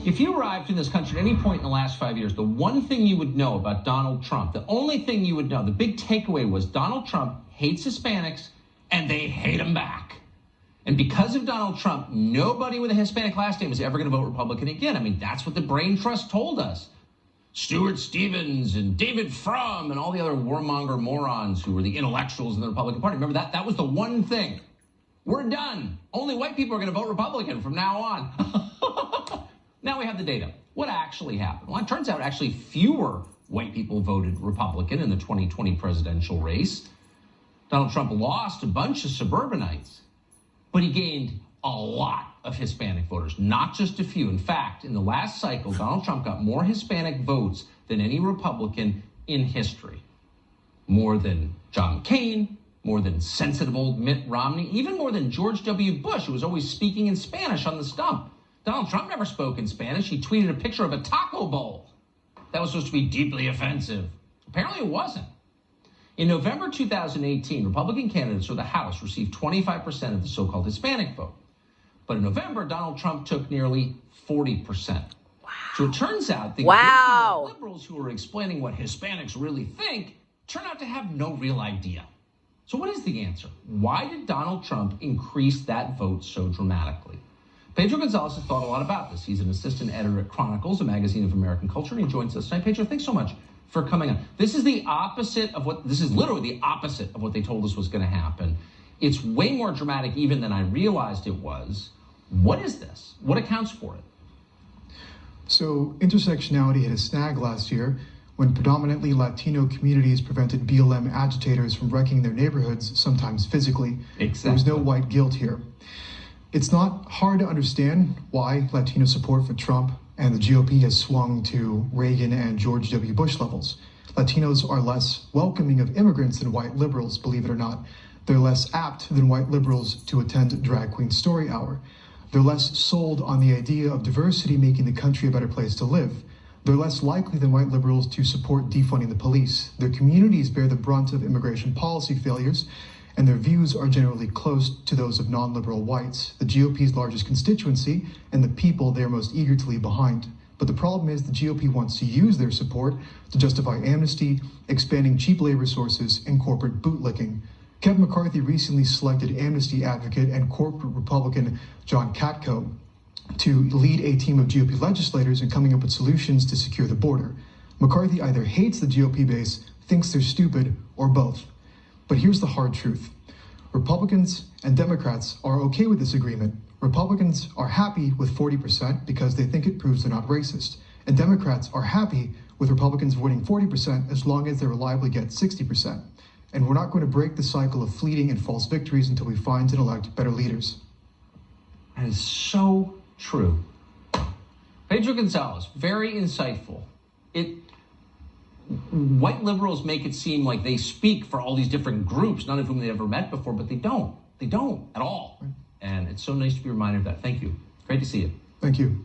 If you arrived in this country at any point in the last 5 years, the one thing you would know about Donald Trump, the only thing you would know, the big takeaway was Donald Trump hates Hispanics and they hate him back. And because of Donald Trump, nobody with a Hispanic last name is ever going to vote Republican again. I mean, that's what the Brain Trust told us. Stuart Stevens and David Frum and all the other warmonger morons who were the intellectuals in the Republican Party. Remember that? That was the one thing. We're done. Only white people are going to vote Republican from now on. Now we have the data. What actually happened? Well, it turns out actually fewer white people voted Republican in the 2020 presidential race. Donald Trump lost a bunch of suburbanites, but he gained a lot of Hispanic voters, not just a few. In fact, in the last cycle, Donald Trump got more Hispanic votes than any Republican in history. More than John McCain, more than sensitive old Mitt Romney, even more than George W. Bush, who was always speaking in Spanish on the stump. Donald Trump never spoke in Spanish. He tweeted a picture of a taco bowl. That was supposed to be deeply offensive. Apparently it wasn't. In November 2018, Republican candidates for the House received 25% of the so-called Hispanic vote. But in November, Donald Trump took nearly 40%. Wow. So it turns out the liberals who are explaining what Hispanics really think turn out to have no real idea. So what is the answer? Why did Donald Trump increase that vote so dramatically? Pedro Gonzalez has thought a lot about this. He's an assistant editor at Chronicles, a magazine of American culture, and he joins us tonight. Pedro, thanks so much for coming on. This is literally the opposite of what they told us was going to happen. It's way more dramatic even than I realized it was. What is this? What accounts for it? So intersectionality hit a snag last year when predominantly Latino communities prevented BLM agitators from wrecking their neighborhoods, sometimes physically. Exactly. There was no white guilt here. It's not hard to understand why Latino support for Trump and the GOP has swung to Reagan and George W. Bush levels. Latinos are less welcoming of immigrants than white liberals, believe it or not. They're less apt than white liberals to attend Drag Queen Story Hour. They're less sold on the idea of diversity making the country a better place to live. They're less likely than white liberals to support defunding the police. Their communities bear the brunt of immigration policy failures, and their views are generally close to those of non-liberal whites, the GOP's largest constituency, and the people they are most eager to leave behind. But the problem is the GOP wants to use their support to justify amnesty, expanding cheap labor sources, and corporate bootlicking. Kevin McCarthy recently selected amnesty advocate and corporate Republican John Katko to lead a team of GOP legislators in coming up with solutions to secure the border. McCarthy either hates the GOP base, thinks they're stupid, or both. But here's the hard truth. Republicans and Democrats are okay with this agreement. Republicans are happy with 40% because they think it proves they're not racist. And Democrats are happy with Republicans voting 40% as long as they reliably get 60%. And we're not going to break the cycle of fleeting and false victories until we find and elect better leaders. That is so true. Pedro Gonzalez, very insightful. White liberals make it seem like they speak for all these different groups, none of whom they ever met before, but they don't. They don't at all. And it's so nice to be reminded of that. Thank you. Great to see you. Thank you.